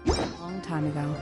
A long time ago.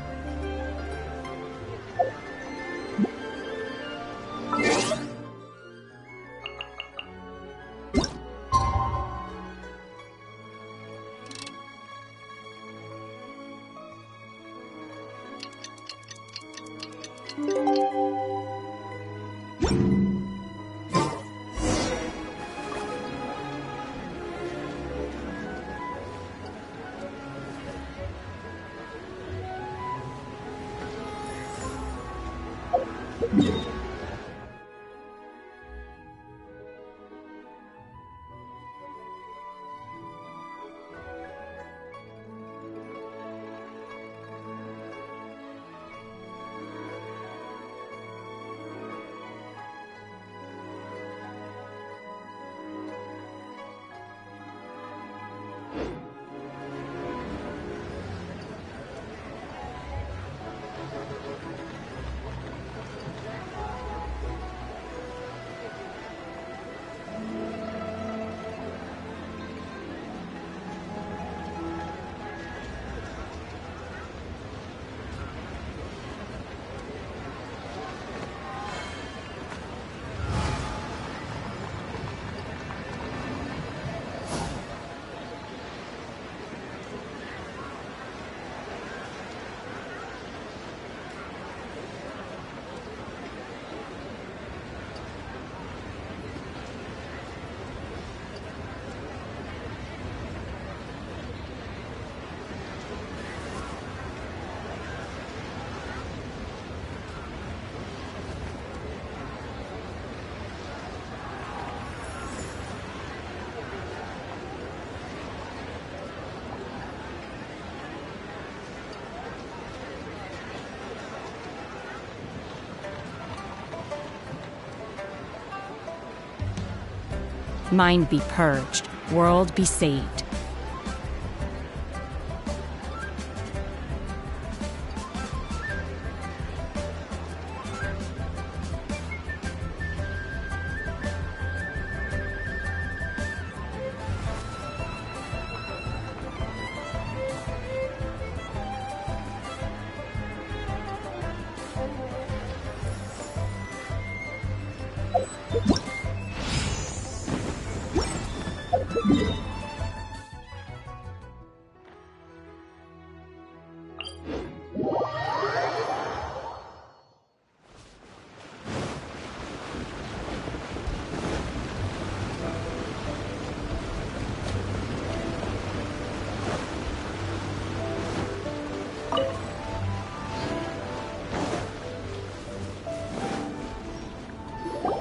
Mind be purged, world be saved.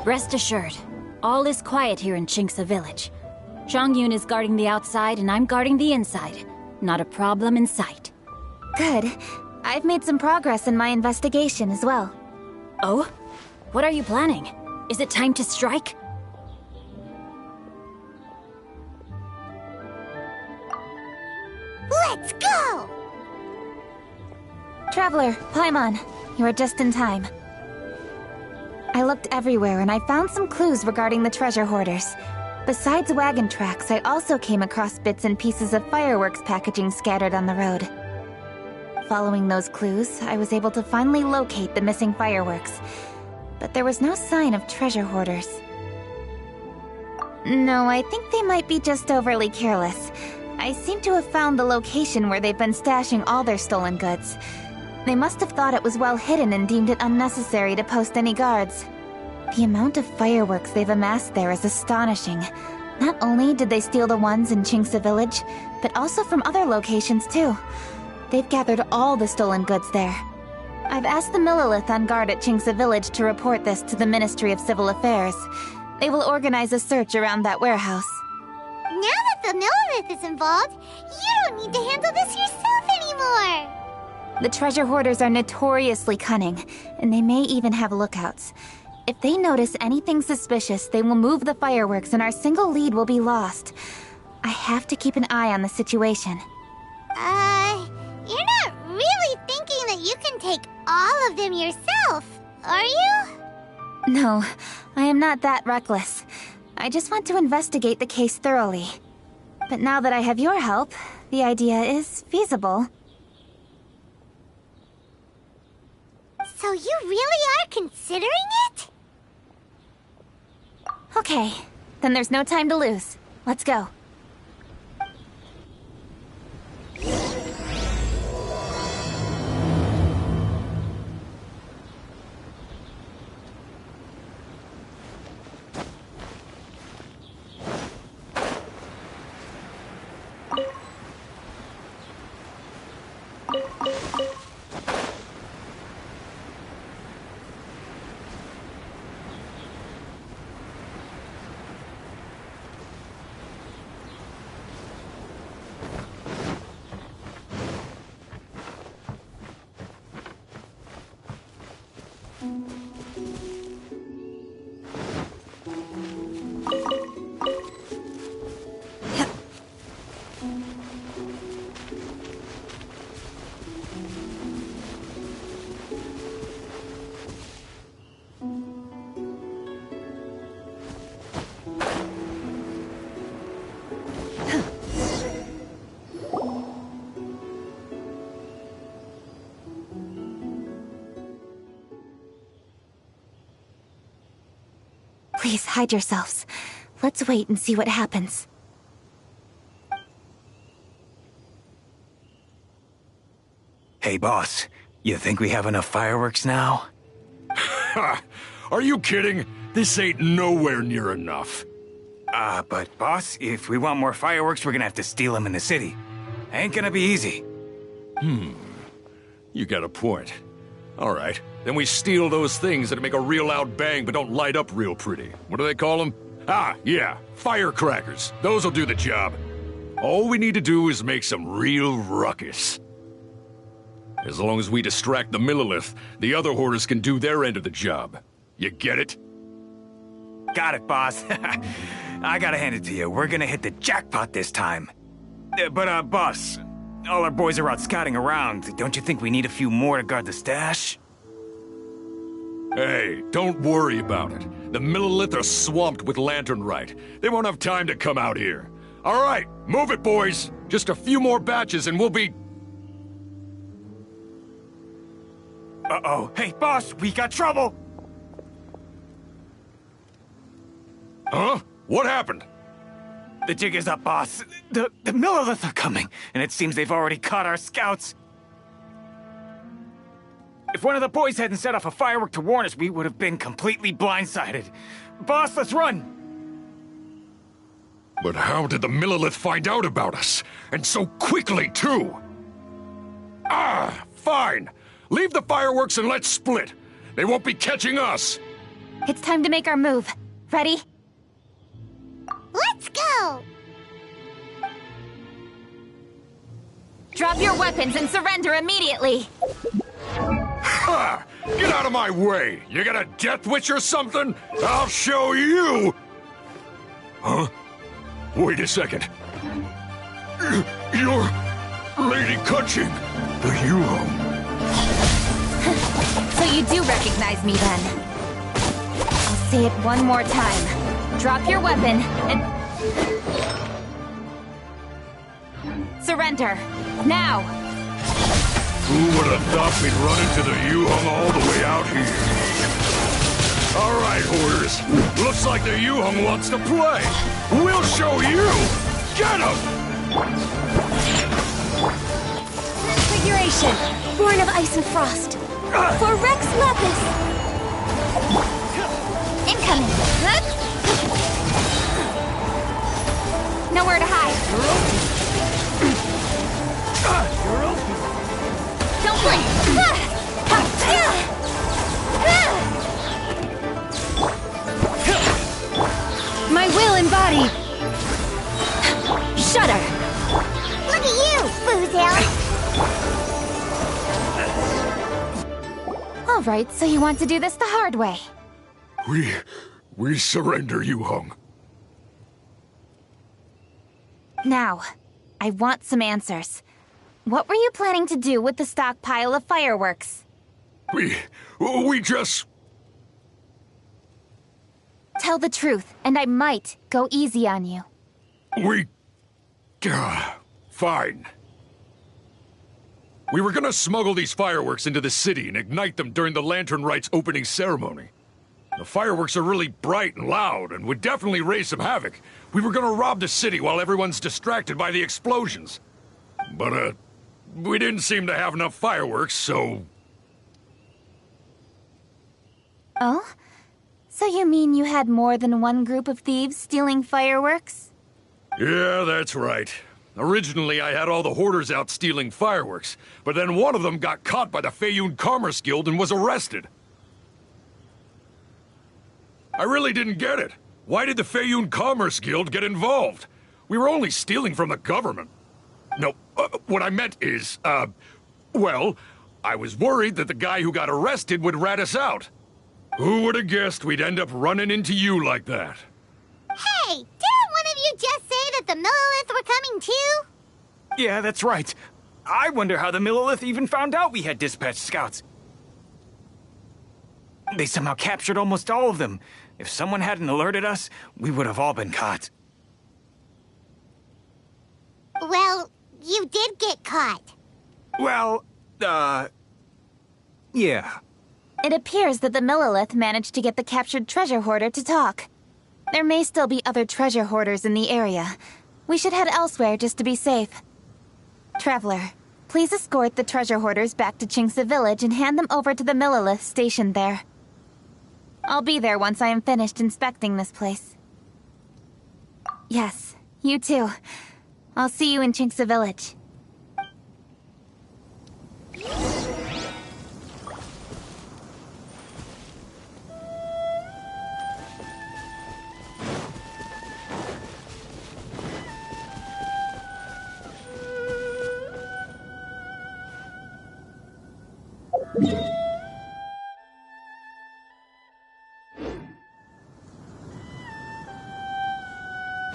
Rest assured, all is quiet here in Qingce Village. Zhangyun is guarding the outside and I'm guarding the inside. Not a problem in sight. Good. I've made some progress in my investigation as well. Oh? What are you planning? Is it time to strike? Let's go! Traveler, Paimon, you are just in time. I looked everywhere and I found some clues regarding the treasure hoarders. Besides wagon tracks, I also came across bits and pieces of fireworks packaging scattered on the road. Following those clues, I was able to finally locate the missing fireworks. But there was no sign of treasure hoarders. No, I think they might be just overly careless. I seem to have found the location where they've been stashing all their stolen goods. They must have thought it was well hidden and deemed it unnecessary to post any guards. The amount of fireworks they've amassed there is astonishing. Not only did they steal the ones in Qingce Village, but also from other locations too. They've gathered all the stolen goods there. I've asked the Millilith on guard at Qingce Village to report this to the Ministry of Civil Affairs. They will organize a search around that warehouse. Now that the Millilith is involved, you don't need to handle this yourself anymore! The treasure hoarders are notoriously cunning, and they may even have lookouts. If they notice anything suspicious, they will move the fireworks and our single lead will be lost. I have to keep an eye on the situation. You're not really thinking that you can take all of them yourself, are you? No, I am not that reckless. I just want to investigate the case thoroughly. But now that I have your help, the idea is feasible. So you really are considering it? Okay, then there's no time to lose. Let's go. Please, hide yourselves. Let's wait and see what happens. Hey, boss. You think we have enough fireworks now? Ha! Are you kidding? This ain't nowhere near enough. But boss, if we want more fireworks, we're gonna have to steal them in the city. Ain't gonna be easy. You got a point. All right, then we steal those things that make a real loud bang but don't light up real pretty. What do they call them? Ah, yeah, firecrackers. Those'll do the job. All we need to do is make some real ruckus. As long as we distract the Millilith, the other hoarders can do their end of the job. You get it? Got it, boss. I gotta hand it to you. We're gonna hit the jackpot this time. But, boss, all our boys are out scouting around. Don't you think we need a few more to guard the stash? Hey, don't worry about it. The Millilith are swamped with lanternite. They won't have time to come out here. All right, move it, boys. Just a few more batches and we'll be... Uh-oh. Hey, boss, we got trouble! Huh? What happened? The jig is up, boss. The Millilith are coming, and it seems they've already caught our scouts. If one of the boys hadn't set off a firework to warn us, we would have been completely blindsided. Boss, let's run! But how did the Millilith find out about us? And so quickly, too? Ah, fine. Leave the fireworks and let's split. They won't be catching us. It's time to make our move. Ready? Let's go! Drop your weapons and surrender immediately! Ha! Get out of my way! You got a death wish or something? I'll show you! Huh? Wait a second. You're Lady Kutching, the Yuho. So you do recognize me then? I'll say it one more time. Drop your weapon and... surrender. Now! Who would have thought we'd run into the Yuhong all the way out here? All right, hoarders. Looks like the Yuhong wants to play. We'll show you! Get him! Transfiguration, born of ice and frost. For Rex Lepus! Incoming! Nowhere to hide. Don't blink! My will embodied. Shudder. Look at you, Boozle! All right, so you want to do this the hard way. We surrender, Yuhong. Now, I want some answers. What were you planning to do with the stockpile of fireworks? We just... Tell the truth, and I might go easy on you. We... fine. We were gonna smuggle these fireworks into the city and ignite them during the Lantern Rite's opening ceremony. The fireworks are really bright and loud and would definitely raise some havoc. We were gonna rob the city while everyone's distracted by the explosions. But, we didn't seem to have enough fireworks, so... Oh? So you mean you had more than one group of thieves stealing fireworks? Yeah, that's right. Originally, I had all the hoarders out stealing fireworks, but then one of them got caught by the Feiyun Commerce Guild and was arrested. I really didn't get it. Why did the Feiyun Commerce Guild get involved? We were only stealing from the government. No, what I meant is, well, I was worried that the guy who got arrested would rat us out. Who would have guessed we'd end up running into you like that? Hey, didn't one of you just say that the Millilith were coming too? Yeah, that's right. I wonder how the Millilith even found out we had dispatched scouts. They somehow captured almost all of them. If someone hadn't alerted us, we would have all been caught. Well, you did get caught. Well, yeah. It appears that the Millilith managed to get the captured treasure hoarder to talk. There may still be other treasure hoarders in the area. We should head elsewhere just to be safe. Traveler, please escort the treasure hoarders back to Qingce Village and hand them over to the Millilith stationed there. I'll be there once I am finished inspecting this place. Yes, you too. I'll see you in Qingce Village.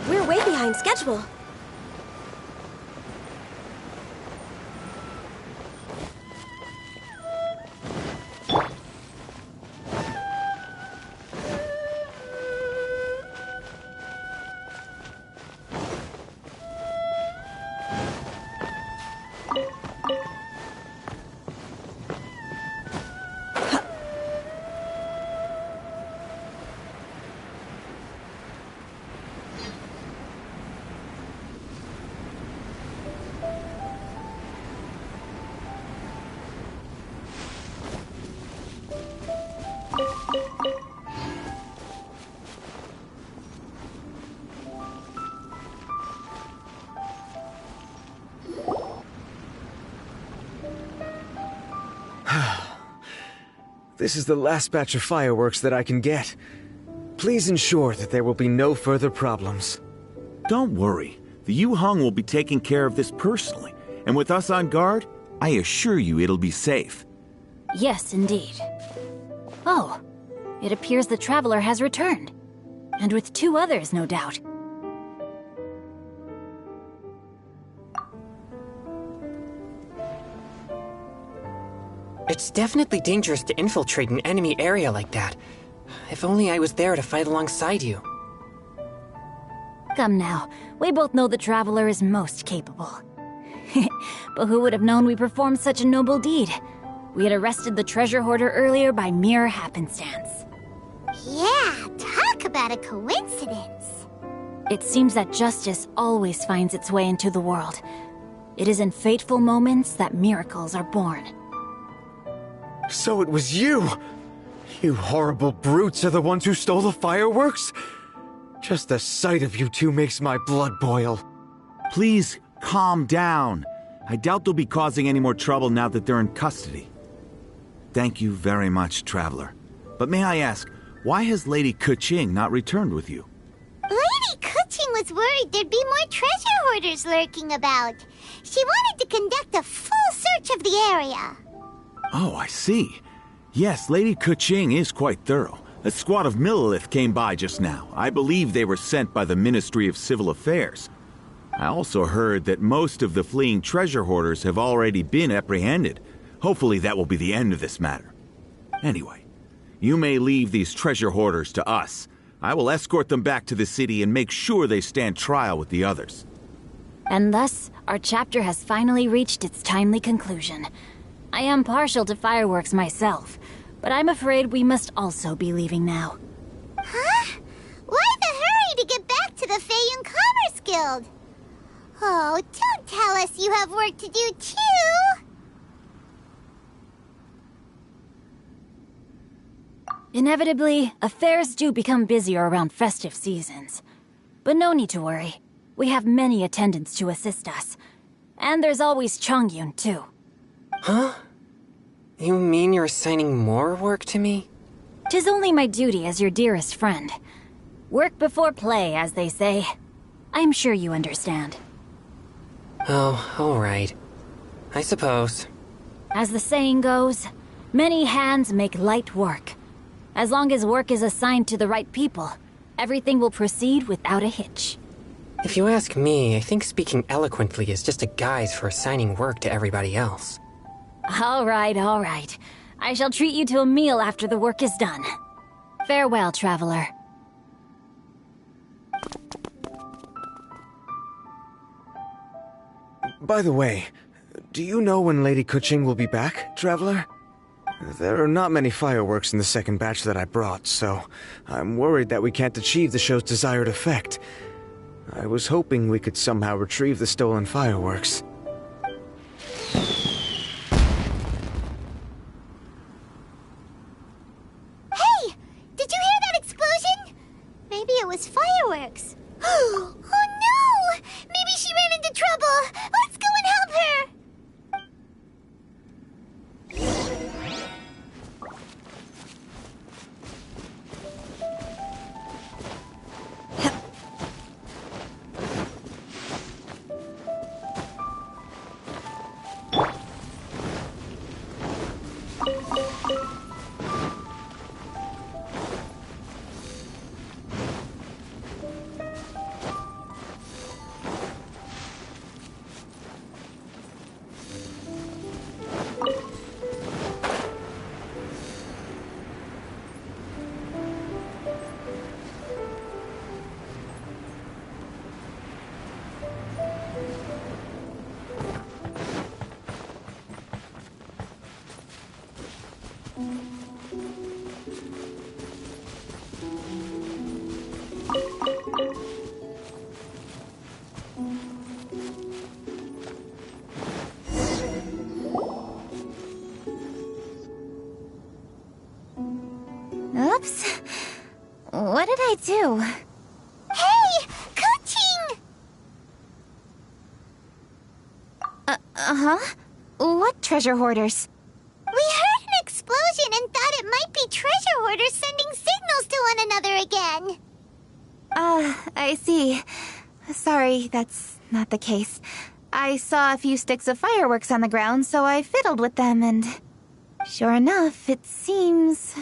We're way behind schedule. This is the last batch of fireworks that I can get. Please ensure that there will be no further problems. Don't worry. The Yu-Hung will be taking care of this personally. And with us on guard, I assure you it'll be safe. Yes, indeed. Oh, it appears the Traveler has returned. And with 2 others, no doubt. It's definitely dangerous to infiltrate an enemy area like that. If only I was there to fight alongside you. Come now, we both know the Traveler is most capable. But who would have known we performed such a noble deed? We had arrested the treasure hoarder earlier by mere happenstance. Yeah, talk about a coincidence. It seems that justice always finds its way into the world. It is in fateful moments that miracles are born. So it was you! You horrible brutes are the ones who stole the fireworks? Just the sight of you two makes my blood boil. Please, calm down. I doubt they'll be causing any more trouble now that they're in custody. Thank you very much, Traveler. But may I ask, why has Lady Keqing not returned with you? Lady Keqing was worried there'd be more treasure hoarders lurking about. She wanted to conduct a full search of the area. Oh, I see. Yes, Lady Keqing is quite thorough. A squad of Millilith came by just now. I believe they were sent by the Ministry of Civil Affairs. I also heard that most of the fleeing treasure hoarders have already been apprehended. Hopefully that will be the end of this matter. Anyway, you may leave these treasure hoarders to us. I will escort them back to the city and make sure they stand trial with the others. And thus, our chapter has finally reached its timely conclusion. I am partial to fireworks myself, but I'm afraid we must also be leaving now. Huh? Why the hurry to get back to the Feiyun Commerce Guild? Oh, don't tell us you have work to do too! Inevitably, affairs do become busier around festive seasons. But no need to worry. We have many attendants to assist us. And there's always Chongyun, too. Huh? You mean you're assigning more work to me? 'Tis only my duty as your dearest friend. Work before play, as they say. I'm sure you understand. Oh, alright. I suppose. As the saying goes, many hands make light work. As long as work is assigned to the right people, everything will proceed without a hitch. If you ask me, I think speaking eloquently is just a guise for assigning work to everybody else. All right. I shall treat you to a meal after the work is done. Farewell, traveler. By the way, do you know when Lady Kuching will be back, traveler? There are not many fireworks in the second batch that I brought, so I'm worried that we can't achieve the show's desired effect. I was hoping we could somehow retrieve the stolen fireworks. Hey! Did you hear that explosion? Maybe it was fireworks. Oh no! Maybe she ran into trouble! Let's go and help her! Oops. What did I do? Hey! Coaching! Uh-huh? What treasure hoarders? We heard an explosion and thought it might be treasure hoarders sending signals to one another again. I see. Sorry, that's not the case. I saw a few sticks of fireworks on the ground, so I fiddled with them and... Sure enough, it seems...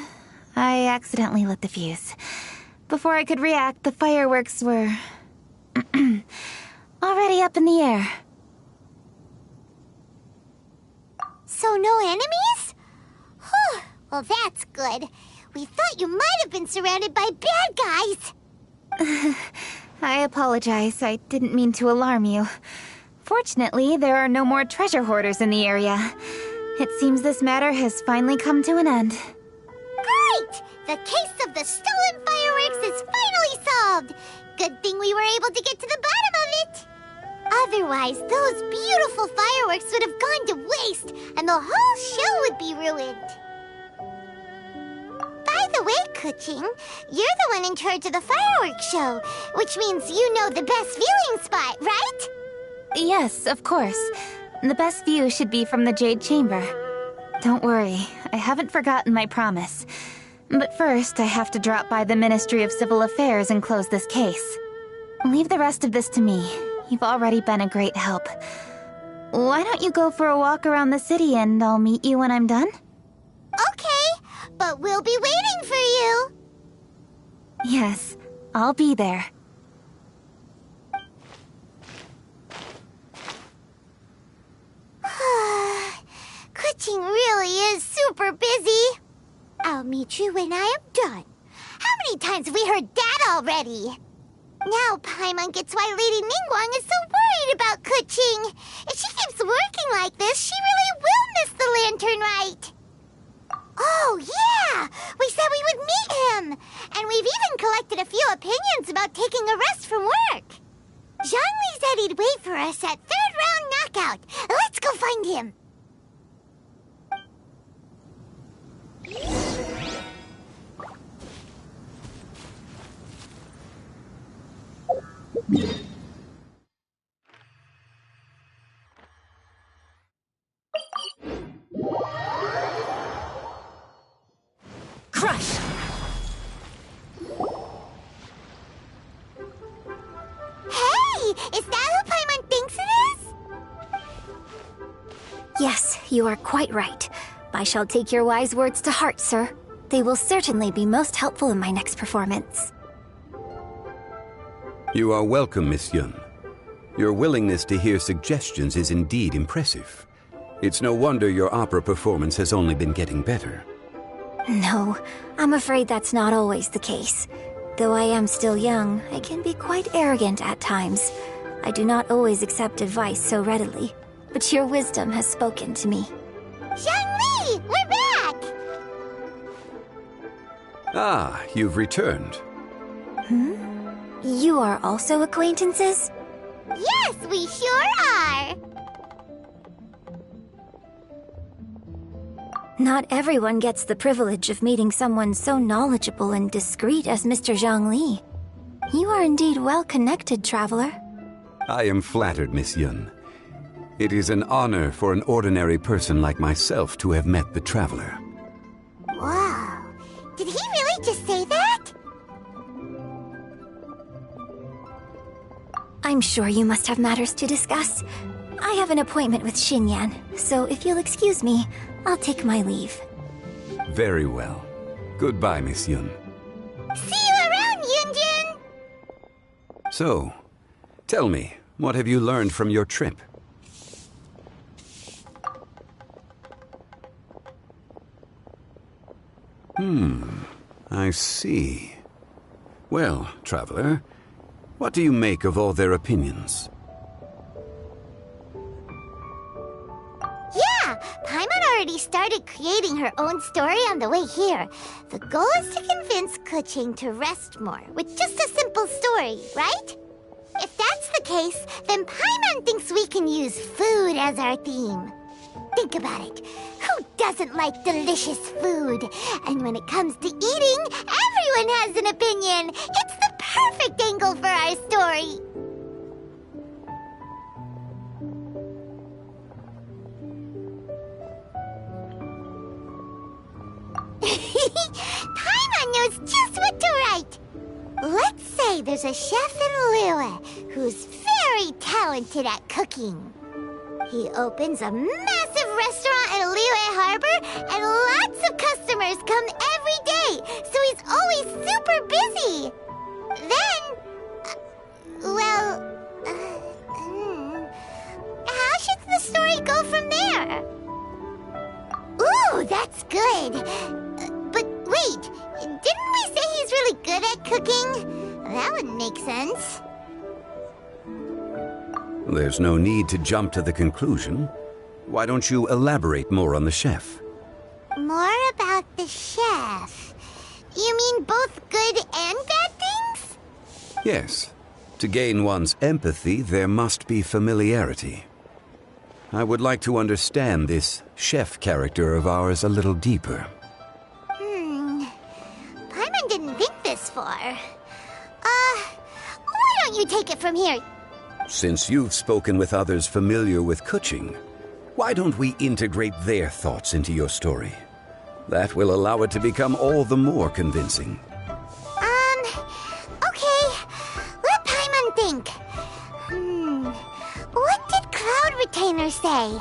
I accidentally lit the fuse. Before I could react, the fireworks were... already up in the air. So no enemies? Whew, well that's good. We thought you might have been surrounded by bad guys. I apologize. I didn't mean to alarm you. Fortunately, there are no more treasure hoarders in the area. It seems this matter has finally come to an end. Great! The case of the stolen fireworks is finally solved! Good thing we were able to get to the bottom of it! Otherwise, those beautiful fireworks would have gone to waste, and the whole show would be ruined. By the way, Kuching, you're the one in charge of the fireworks show, which means you know the best viewing spot, right? Yes, of course. The best view should be from the Jade Chamber. Don't worry, I haven't forgotten my promise. But first, I have to drop by the Ministry of Civil Affairs and close this case. Leave the rest of this to me. You've already been a great help. Why don't you go for a walk around the city and I'll meet you when I'm done? Okay, but we'll be waiting for you. Yes, I'll be there. Kuching really is super busy. I'll meet you when I am done. How many times have we heard that already? Now Paimon gets why Lady Ningguang is so worried about Kuching. If she keeps working like this, she really will miss the lantern rite. Oh, yeah! We said we would meet him! And we've even collected a few opinions about taking a rest from work. Zhongli said he'd wait for us at third round knockout. Let's go find him. Crush! Hey! Is that who Paimon thinks it is? Yes, you are quite right. I shall take your wise words to heart, sir. They will certainly be most helpful in my next performance. You are welcome, Miss Yun. Your willingness to hear suggestions is indeed impressive. It's no wonder your opera performance has only been getting better. No, I'm afraid that's not always the case. Though I am still young, I can be quite arrogant at times. I do not always accept advice so readily, but your wisdom has spoken to me. Zhongli! We're back! Ah, you've returned. You are also acquaintances? Yes, we sure are! Not everyone gets the privilege of meeting someone so knowledgeable and discreet as Mr. Zhongli. You are indeed well connected, traveler. I am flattered, Miss Yun. It is an honor for an ordinary person like myself to have met the traveler. Wow. Did he really just say that? I'm sure you must have matters to discuss. I have an appointment with Xinyan, so if you'll excuse me, I'll take my leave. Very well. Goodbye, Miss Yun. See you around, Yunjin! So, tell me, what have you learned from your trip? I see. Well, traveler, what do you make of all their opinions? Yeah, Paimon already started creating her own story on the way here. The goal is to convince Kuching to rest more with just a simple story, right? If that's the case, then Paimon thinks we can use food as our theme. Think about it. Who doesn't like delicious food? And when it comes to eating, everyone has an opinion. It's the perfect angle for our story. Paimon knows just what to write. Let's say there's a chef in Liyue who's very talented at cooking. He opens a massive restaurant in Liyue Harbor, and lots of customers come every day, so he's always super busy. Then, how should the story go from there? Ooh, that's good. But wait, didn't we say he's really good at cooking? That wouldn't make sense. There's no need to jump to the conclusion. Why don't you elaborate more on the chef? More about the chef. You mean both good and bad things? Yes. To gain one's empathy, there must be familiarity. I would like to understand this chef character of ours a little deeper. Paimon didn't think this far. Why don't you take it from here? Since you've spoken with others familiar with Kuching, why don't we integrate their thoughts into your story? That will allow it to become all the more convincing. Okay. Let Paimon think. What did Cloud Retainer say?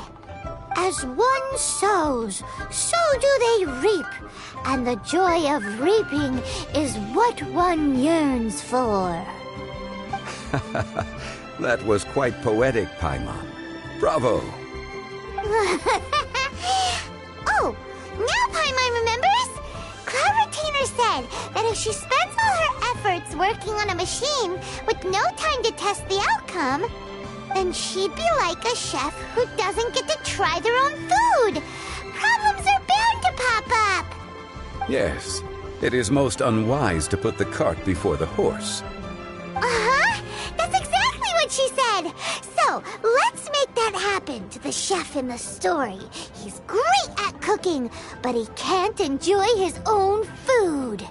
As one sows, so do they reap. And the joy of reaping is what one yearns for. That was quite poetic, Paimon. Bravo! Oh, now Paimon remembers? Cloud Retainer said that if she spends all her efforts working on a machine with no time to test the outcome, then she'd be like a chef who doesn't get to try their own food. Problems are bound to pop up. Yes, it is most unwise to put the cart before the horse. Uh-huh, that's exactly what she said. So, let's make that happen to the chef in the story. He's great at cooking, but he can't enjoy his own food.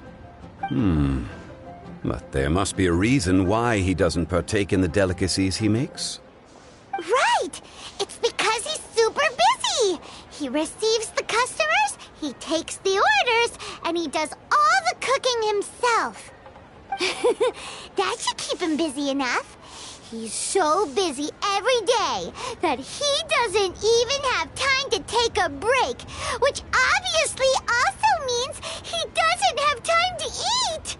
But there must be a reason why he doesn't partake in the delicacies he makes. Right! It's because he's super busy! He receives the customers, he takes the orders, and he does all the cooking himself. That should keep him busy enough. He's so busy every day that he doesn't even have time to take a break, which obviously also means he doesn't have time to eat.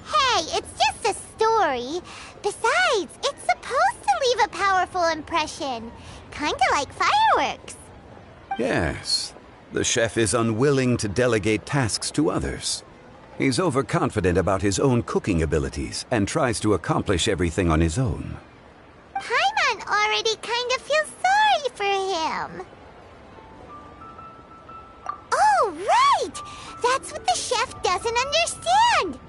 Hey, it's just a story. Besides, it's supposed to leave a powerful impression. Kinda like fireworks. Yes, the chef is unwilling to delegate tasks to others. He's overconfident about his own cooking abilities and tries to accomplish everything on his own. Paimon already kind of feels sorry for him. Oh, right! That's what the chef doesn't understand.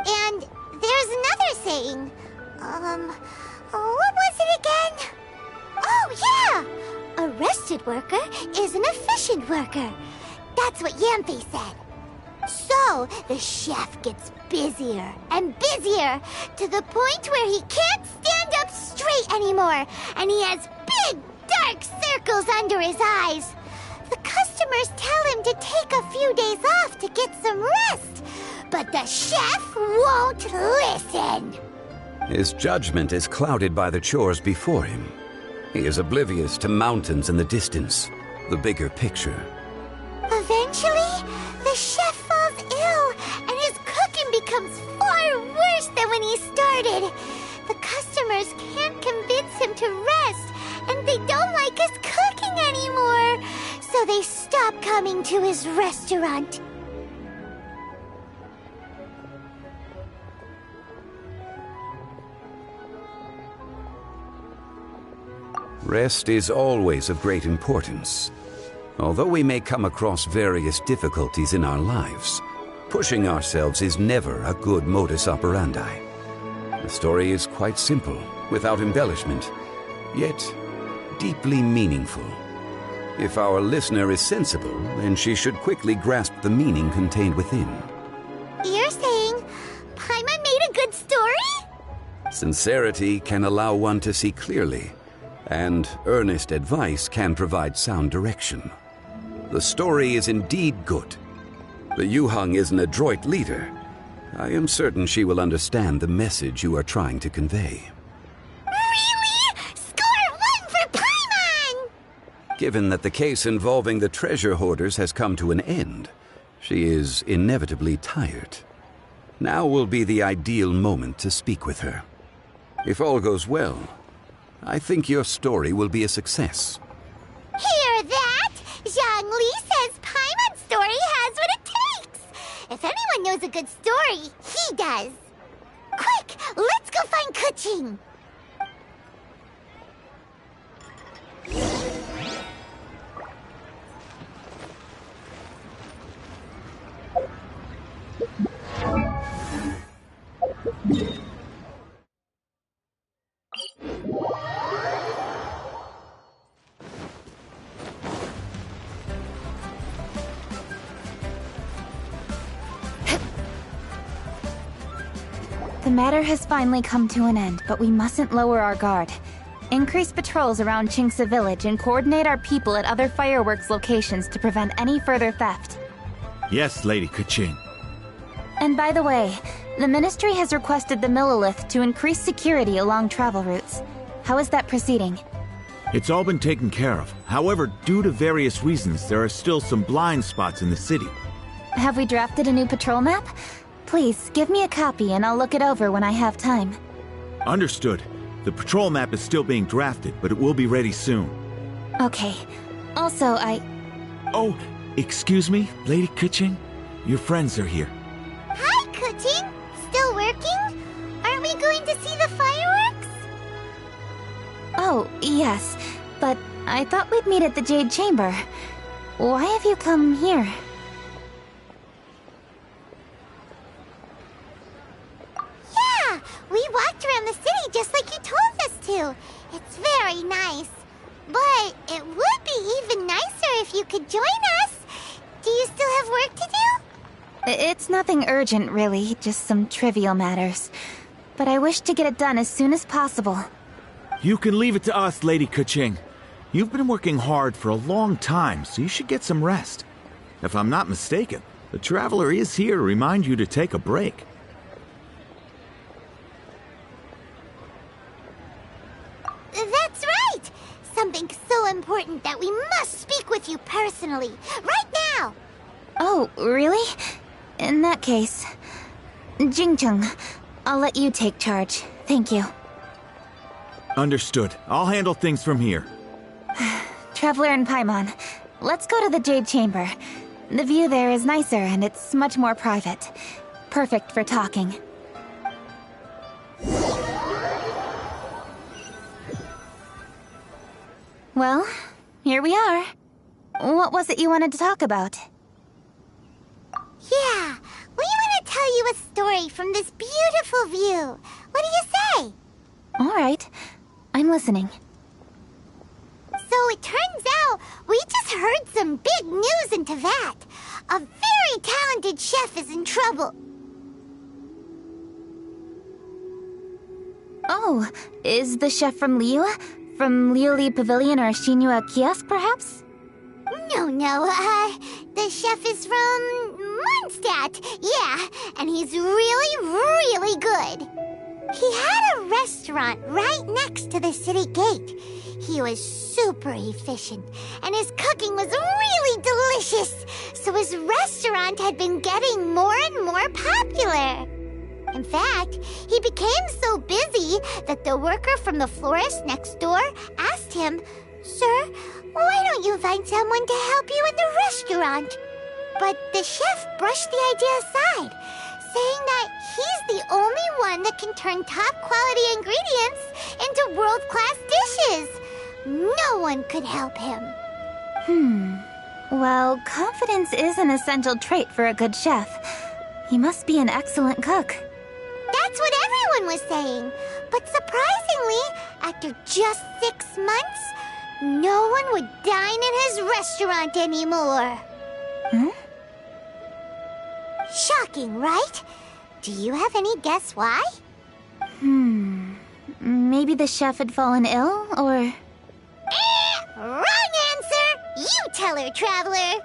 And there's another saying. What was it again? Oh, yeah! A rested worker is an efficient worker. That's what Yamfe said. So, the chef gets busier and busier to the point where he can't stand up straight anymore, and he has big, dark circles under his eyes. The customers tell him to take a few days off to get some rest, but the chef won't listen. His judgment is clouded by the chores before him. He is oblivious to mountains in the distance, the bigger picture. Eventually, the chef falls ill, and his cooking becomes far worse than when he started. The customers can't convince him to rest, and they don't like his cooking anymore, so they stop coming to his restaurant. Rest is always of great importance. Although we may come across various difficulties in our lives, pushing ourselves is never a good modus operandi. The story is quite simple, without embellishment, yet deeply meaningful. If our listener is sensible, then she should quickly grasp the meaning contained within. You're saying Paimon made a good story? Sincerity can allow one to see clearly, and earnest advice can provide sound direction. The story is indeed good. The Yuhang is an adroit leader. I am certain she will understand the message you are trying to convey. Really? Score 1 for Paimon! Given that the case involving the treasure hoarders has come to an end, she is inevitably tired. Now will be the ideal moment to speak with her. If all goes well, I think your story will be a success. Hear that? Zhang Li says Paimon's story has what it takes. If anyone knows a good story, he does. Quick, let's go find Kuching. The matter has finally come to an end, but we mustn't lower our guard. Increase patrols around Qingce Village and coordinate our people at other fireworks locations to prevent any further theft. Yes, Lady Kuching. And by the way, the Ministry has requested the Millilith to increase security along travel routes. How is that proceeding? It's all been taken care of. However, due to various reasons, there are still some blind spots in the city. Have we drafted a new patrol map? Please, give me a copy and I'll look it over when I have time. Understood. The patrol map is still being drafted, but it will be ready soon. Okay. Also, Oh, excuse me, Lady Kuching? Your friends are here. Hi, Kuching. Still working? Aren't we going to see the fireworks? Oh, yes. But I thought we'd meet at the Jade Chamber. Why have you come here? Yeah, we walked around the city just like you told us to. It's very nice. But it would be even nicer if you could join us. Do you still have work to do? It's nothing urgent, really. Just some trivial matters. But I wish to get it done as soon as possible. You can leave it to us, Lady Kuching. You've been working hard for a long time, so you should get some rest. If I'm not mistaken, the Traveler is here to remind you to take a break. That's right! Something so important that we must speak with you personally, right now! Oh, really? In that case... Jingcheng, I'll let you take charge. Thank you. Understood. I'll handle things from here. Traveler and Paimon, let's go to the Jade Chamber. The view there is nicer and it's much more private. Perfect for talking. Well, here we are. What was it you wanted to talk about? Yeah, we want to tell you a story from this beautiful view. What do you say? All right, I'm listening. So it turns out we just heard some big news in Teyvat. A very talented chef is in trouble. Oh, is the chef from Liyue? From Liuli Pavilion or Shinua Kiosk, perhaps? No, the chef is from Mondstadt. Yeah, and he's really, really good. He had a restaurant right next to the city gate. He was super efficient, and his cooking was really delicious, so his restaurant had been getting more and more popular. In fact, he became so busy that the worker from the florist next door asked him, "Sir, why don't you find someone to help you in the restaurant?" But the chef brushed the idea aside, saying that he's the only one that can turn top-quality ingredients into world-class dishes. No one could help him. Well, confidence is an essential trait for a good chef. He must be an excellent cook. That's what everyone was saying. But surprisingly, after just 6 months, no one would dine in his restaurant anymore. Shocking, right? Do you have any guess why? Maybe the chef had fallen ill, or... Wrong answer! You tell her, Traveler!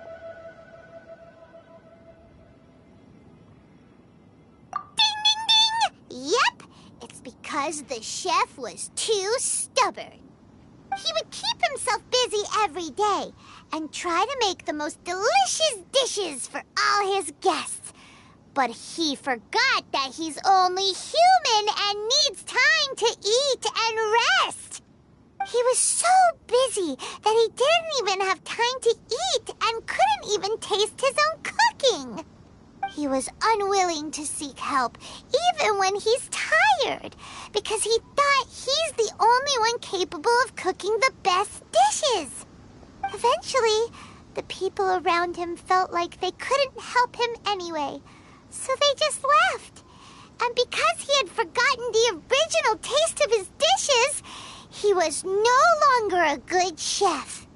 Ding, ding, ding! Yep, it's because the chef was too stubborn. He would keep himself busy every day and try to make the most delicious dishes for all his guests. But he forgot that he's only human and needs time to eat and rest. He was so busy that he didn't even have time to eat and couldn't even taste his own cooking. He was unwilling to seek help, even when he's tired, because he thought he's the only one capable of cooking the best dishes. Eventually, the people around him felt like they couldn't help him anyway, so they just left. And because he had forgotten the original taste of his dishes, he was no longer a good chef.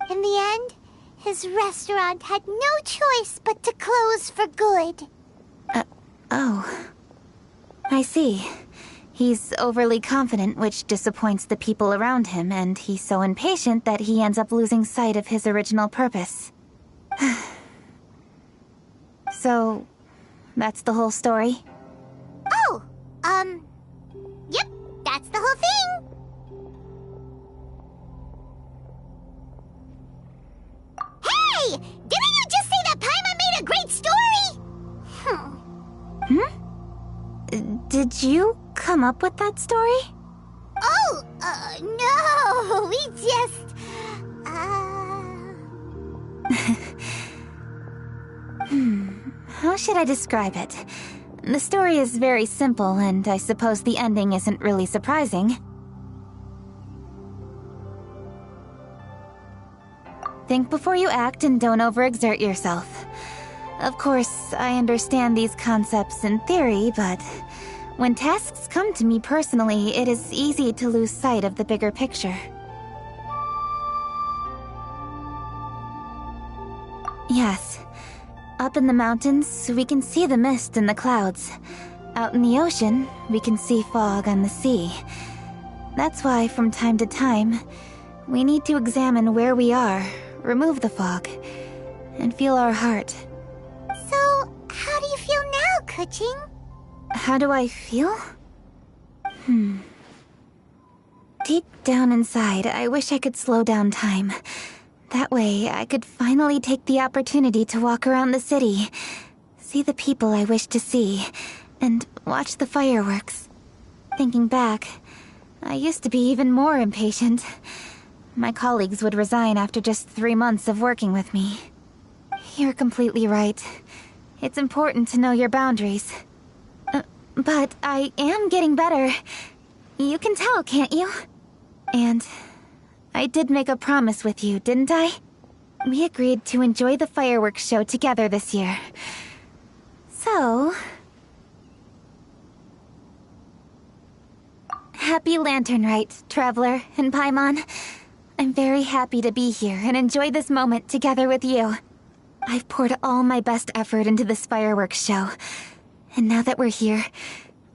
In the end, his restaurant had no choice but to close for good. Oh. I see. He's overly confident, which disappoints the people around him, and he's so impatient that he ends up losing sight of his original purpose. So, that's the whole story? Oh, yep, that's the whole thing. Hey! Didn't you just say that Paimon made a great story? Did you come up with that story? Oh, no, we just, How should I describe it? The story is very simple, and I suppose the ending isn't really surprising. Think before you act and don't overexert yourself. Of course, I understand these concepts in theory, but when tasks come to me personally, it is easy to lose sight of the bigger picture. Yes. Up in the mountains, we can see the mist in the clouds. Out in the ocean, we can see fog on the sea. That's why, from time to time, we need to examine where we are, remove the fog, and feel our heart. So, how do you feel now, Kuching? How do I feel? Deep down inside, I wish I could slow down time. That way, I could finally take the opportunity to walk around the city, see the people I wish to see, and watch the fireworks. Thinking back, I used to be even more impatient. My colleagues would resign after just 3 months of working with me. You're completely right. It's important to know your boundaries. But I am getting better. You can tell, can't you? And I did make a promise with you, didn't I? We agreed to enjoy the fireworks show together this year. So... Happy Lantern Rite, Traveler and Paimon. I'm very happy to be here and enjoy this moment together with you. I've poured all my best effort into this fireworks show. And now that we're here,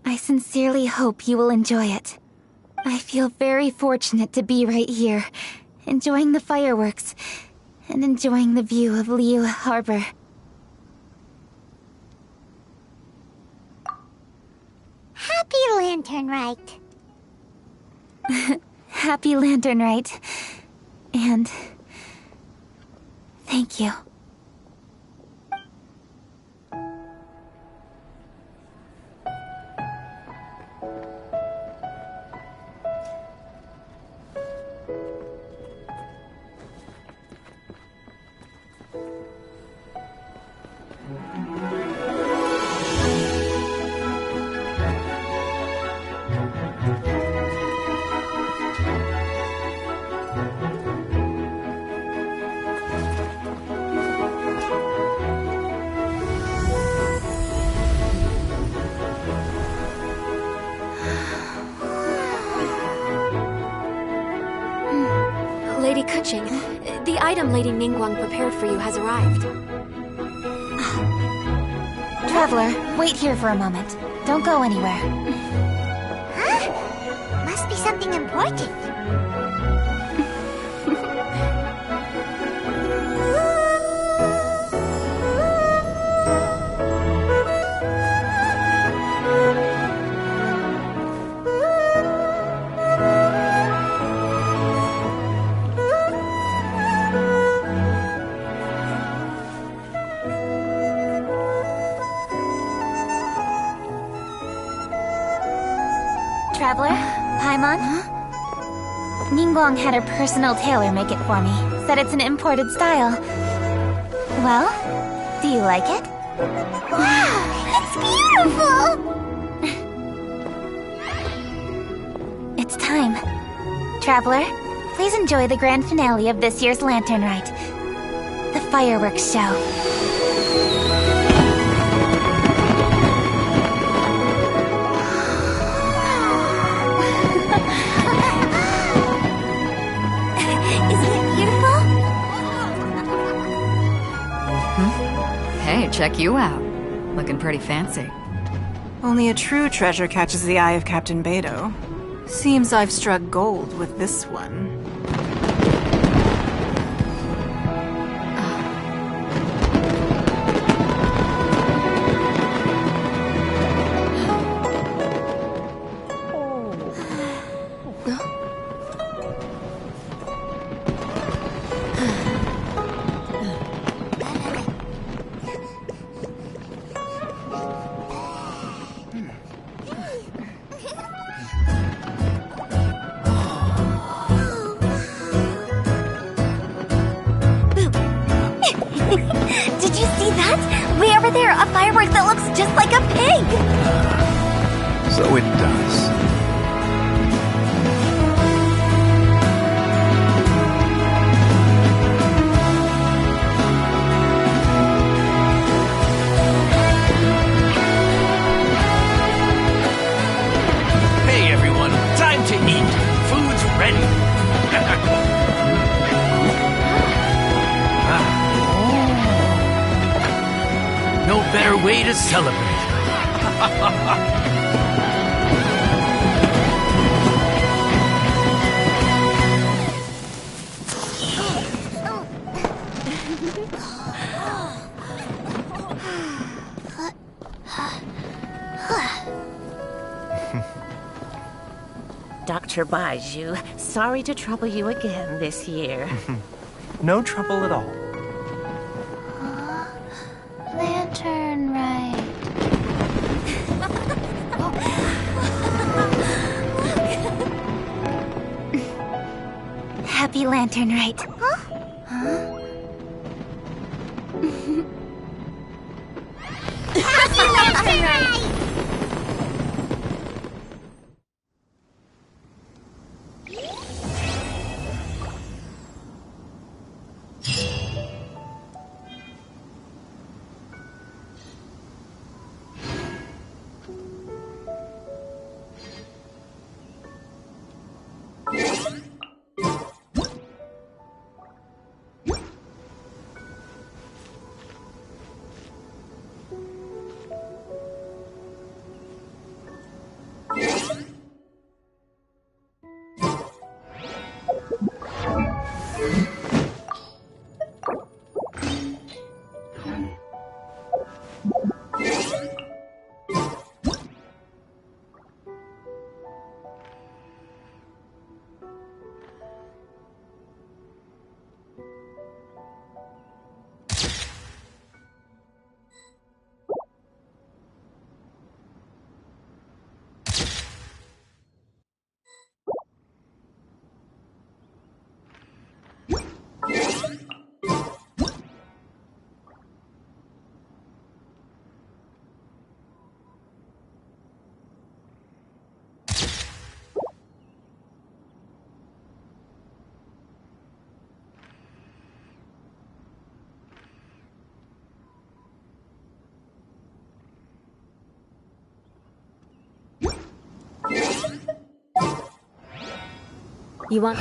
I sincerely hope you will enjoy it. I feel very fortunate to be right here, enjoying the fireworks, and enjoying the view of Liyue Harbor. Happy Lantern Rite. Happy Lantern Rite. And... thank you. Lady Kuching, the item Lady Ningguang prepared for you has arrived. Traveler, wait here for a moment. Don't go anywhere. Huh? Must be something important. Traveler, Paimon? Ningguang had her personal tailor make it for me. Said it's an imported style. Well, do you like it? Wow, it's beautiful! It's time. Traveler, please enjoy the grand finale of this year's Lantern Rite. The fireworks show. Hey, check you out. Looking pretty fancy. Only a true treasure catches the eye of Captain Beidou. Seems I've struck gold with this one. Did you see that? Way over there, a firework that looks just like a pig! So it does. way to celebrate. Dr. Baiju, sorry to trouble you again this year. No trouble at all. Lantern right. Happy Lantern Rite. Happy Lantern Rite! You want...